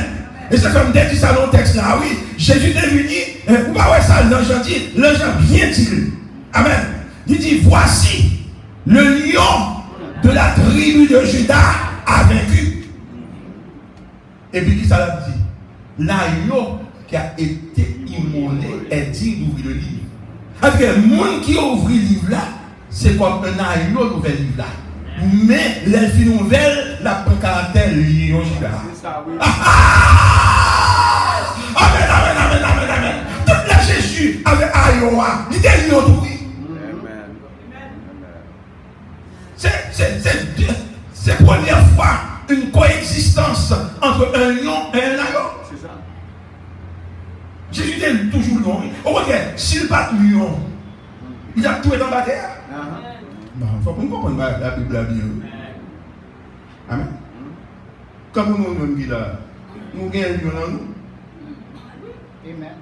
Et c'est comme dit ça dans le texte là, oui. Jésus est venu, vous voyez ça, l'ange dit, l'ange bien dit. Amen. Il dit, voici, le lion de la tribu de Judas a vaincu. Et puis qui ça l'a dit? L'agneau qui a été immolé est digne d'ouvrir le livre. Parce que le monde qui ouvre le livre là, c'est comme un agneau d'ouvrir le livre là. Mais l'elfe nouvelle, la prend caractère lion Judas. Amen, amen, amen, amen, amen. Tout là Jésus avec Ayoa, il était lion tout. C'est la première fois une coexistence entre un lion et un agneau. C'est ça. Jésus était toujours lion. Au contraire, s'il bat lion, il a tout dans la terre. Il faut qu'on comprenne la Bible bien. Amen. Comme nous dit là, nous gagnons un lion dans nous. Amen.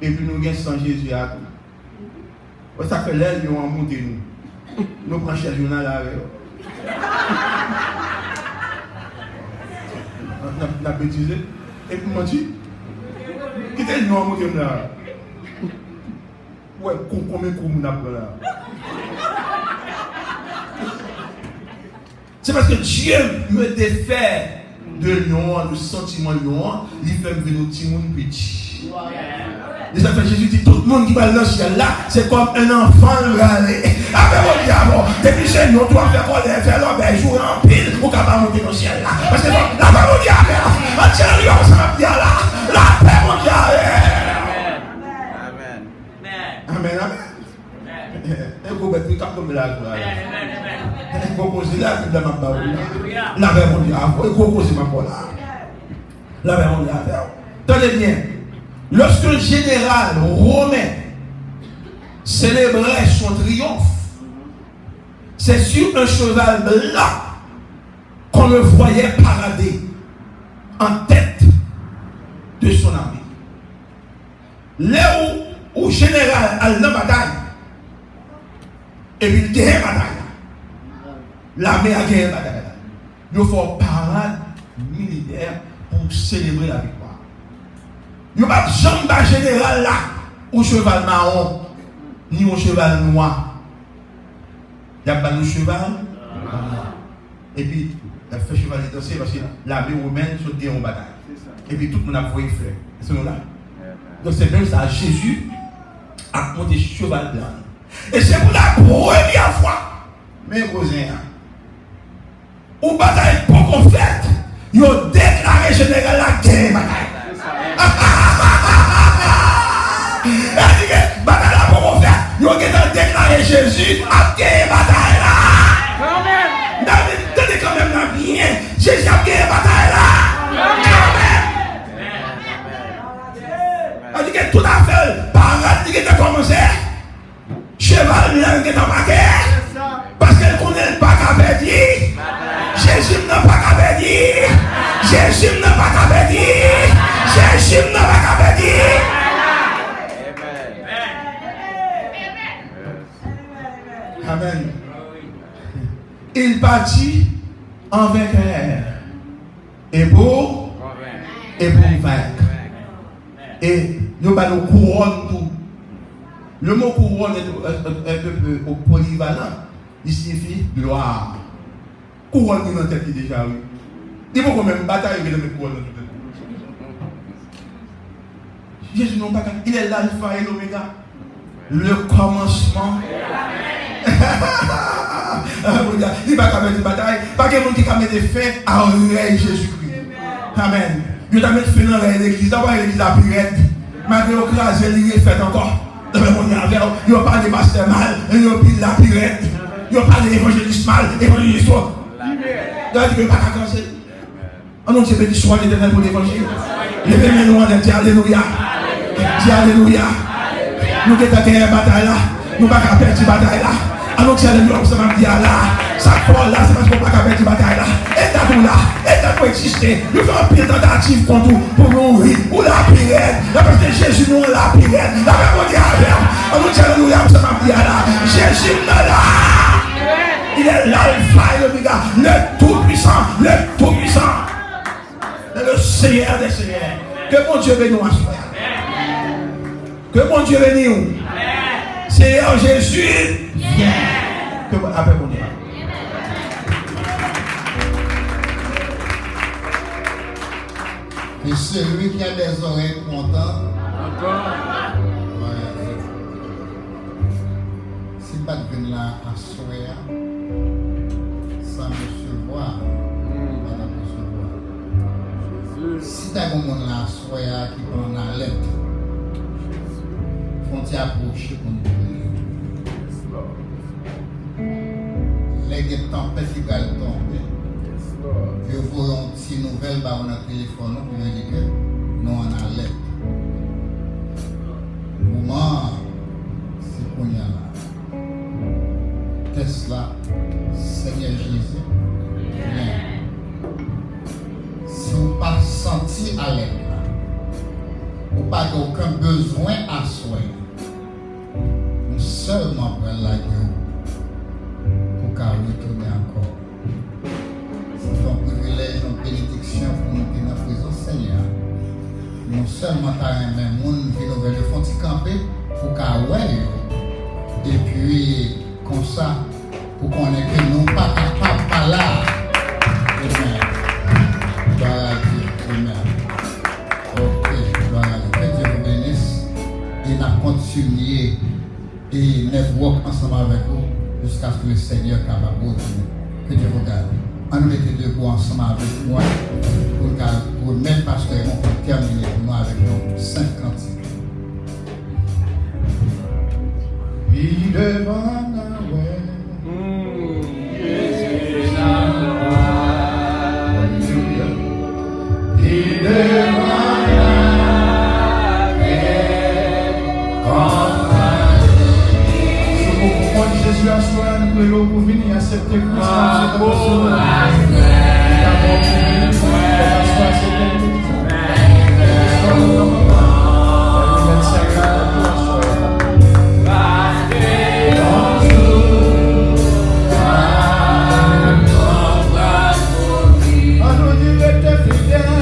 Et puis nous gagnons sans Jésus à tout. Ça fait l'air lion en monter nous. Nous prenons chez le journal avec eux. On a bêtisé. Et puis moi, qui était le nom de là? Ouais, combien de coups on a pris là? C'est parce que Dieu me défait de lion, le sentiment lion, il fait venir au petit monde petit. Les affaires Jésus dit, tout le monde qui va dans le ciel là, c'est comme un enfant râlé. Après mon diable, depuis chez nous, tu vas faire quoi? Faire l'obéi, jouer en pile, pour qu'on va monter dans le ciel là. Parce que la paix mon diable, on tient lui ensemble là. La paix mon diable. Amen. Amen, amen. Et vous mettez le cap comme là. Et vous posez la Bible dans ma parole. La paix mon diable. Et vous posez ma parole là. La paix mon diable. Tenez bien. Lorsque le général romain célébrait son triomphe, c'est sur un cheval blanc qu'on le voyait parader en tête de son armée. Là où le général a la bataille, et puis il gagne la bataille, l'armée a gagné la bataille. Il faut parade militaire pour célébrer la victoire. Il n'y a pas de jambe général là, au cheval marron, ni au cheval noir. Il n'y a pas de cheval Et puis, la fait chevalier danser parce que l'armée romaine se dit en bataille. Et puis tout le monde a voulu faire. C'est là. Donc c'est même ça, Jésus a monté cheval blanc. Et c'est pour la première fois, mes cousins, où bataille pour qu'on fait, ils ont déclaré général la guerre bataille. Et bataille là pour qu'on fait, ils ont déclaré Jésus a guerre bataille là. Tenez quand même là bien, Jésus a guerre bataille là. On dit que tout à fait, parade qui a commencé, cheval blanc qui est embarqué, parce qu'elle connaît pas qu'à perdre. Jésus n'a pas qu'à perdre. Jésus n'a pas qu'à perdre. Jésus n'a pas qu'à perdre. Amen. Il partit en vainqueur. Et pour vaincre. Et nous allons couronne tout. Le mot couronne est un peu polyvalent. Il signifie gloire. Couronne qui est dans tête déjà, oui. Il faut quand même bataille avec le couronne dans tête. Jésus non pas, il est l'alpha et l'oméga. Le commencement. Il va pas mettre de bataille. Pas quelqu'un qui va mettre fin à oreille Jésus-Christ. Amen. Dieu t'a mis fin dans l'église. D'abord l'église a pu être. Malgré le crasé, il est fait encore. Dans le monde avec il n'y a pas de pasteur mal, il n'y a pas de la pirate, il n'y a pas d'évangéliste mal, évangéliste toi. Il n'y a pas de cancer. On nous dit béni soit l'Éternel pour l'évangile. Levez-nous en dit alléluia. Dis alléluia. Nous qui avons gagné la bataille là, nous ne pouvons pas perdre la bataille là. Alors que nous sommes dit là, ça colle là, c'est parce qu'on ne peut pas perdre la bataille là. Et t'as là, et t'as pour exister. Nous faisons une pire tentative contre nous, pour mourir, pour la pirate. Parce que Jésus nous la pirate. La même on dit avec. On nous dit alléluia, nous sommes dit là. Jésus est là. Il est l'alpha et l'oméga, le tout-puissant, le tout-puissant. Le Seigneur des Seigneurs. Que mon Dieu bénisse nous. Que mon Dieu bénisse nous. Seigneur Jésus, viens. Que après mon Dieu. Et celui qui a des oreilles content, si pas de venir là à soya, ça me recevoir. Si tu as un monde là à soya qui prend la lettre, faut t'y approcher pour nous. Les tempêtes qui vont tomber. Je vois une petite nouvelle dans notre téléphone pour me dire que nous en alerte. Moment, c'est qu'on y a là. Tesla, Seigneur Jésus, viens. Si vous n'avez pas senti alerte, vous n'avez pas aucun besoin à soigner. Nous seulement prenons la gueule pour qu'à retourner encore. C'est un privilège, une bénédiction pour nous qui dans la prison Seigneur. Non seulement t'as un même monde qui nous veut le fond camper pour qu'à et puis comme ça pour qu'on ait que nous pas capables pas là. Amen. Gloire à Dieu. Amen. Ok, gloire à Dieu. Que Dieu vous bénisse et n'a continué et network ensemble avec vous jusqu'à ce que le Seigneur soit capable de nous. Que Dieu vous garde. On nous mettez debout ensemble avec moi pour même parce que on peut terminer pour nous avec nos 5 cantiques. Puis devant la ouais. Puis devant la paix. Si Jésus a choisi de nous pour venir accepter Christ. Yes.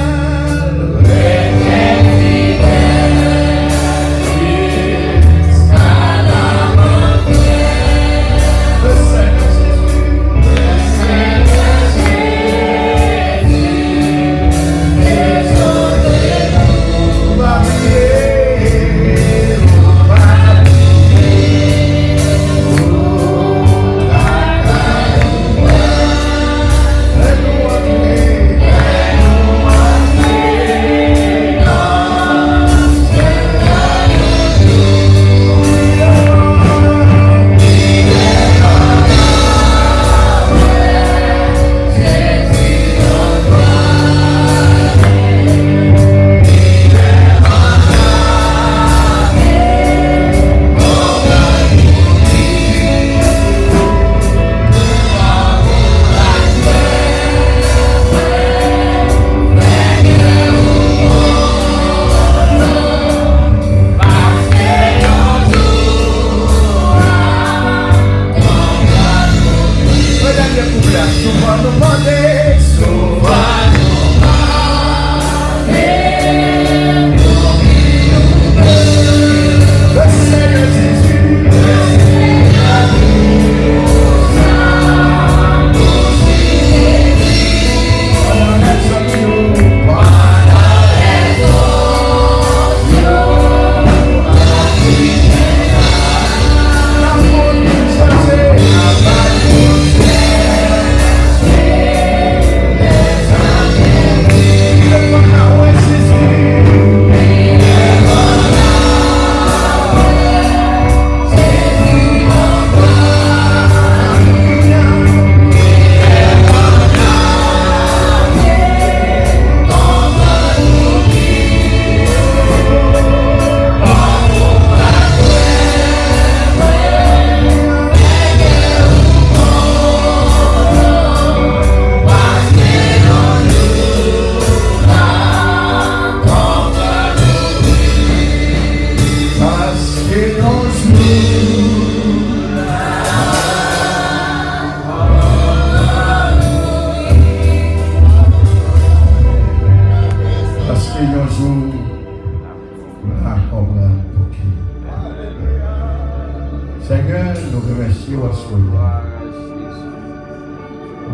Seigneur, nous remercions à soi.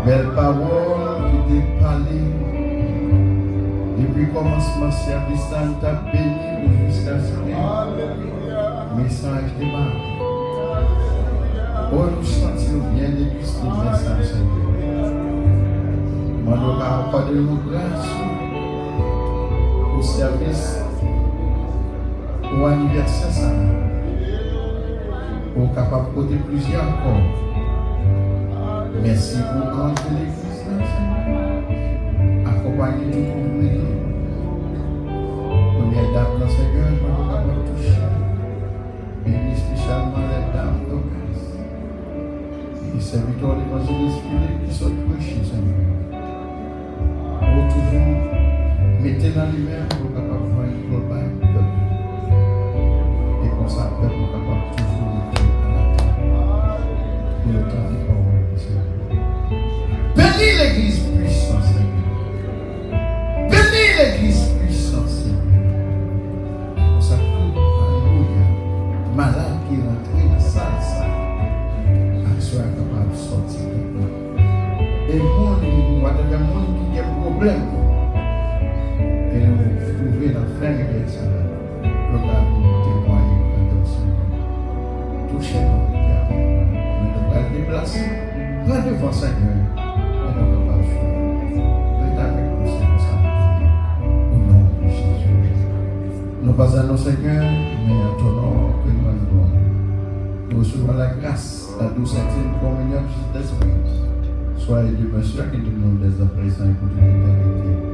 Belle parole qui t'est parlé depuis le commencement du service, tu as béni jusqu'à ce que message démarre. Oh, nous sentons bien l'église du message, Seigneur. Moi, nous avons accordé nos grâces au service, au anniversaire, ça. Pour capable de côté plusieurs encore. Merci pour rentrer l'église, Seigneur. Accompagner tout le monde. Première dame, Seigneur, nous sommes capables de toucher. Bénis spécialement les dames de grâce. Et serviteurs de l'évangéliste Philippe qui sont prêchés, Seigneur. Pour toujours mettre dans les mains pour capable de voir une globale de Dieu. Et comme ça, pour capable de toujours le temps de parole, Seigneur. Bénis l'église puissante, Seigneur. Bénis l'église puissante, Seigneur. Pour ça, alléluia. Malade qui est rentré dans la salle, soit capable de sortir. Et moi, madame, le monde qui a un problème, et nous trouver la fin de ça. Regarde, témoigner de Seigneur. Touchez-nous. Déplacer, pas devant Seigneur, et nous ne pas faire. Reste avec nous, c'est ça. Au nom de Jésus. Nous pas à nos Seigneur, mais en ton nom que nous allons. Nous recevons la grâce, la douce intime communion de Jésus-Christ. Soyez du monsieur qui nous demande des présents et pour toute l'éternité.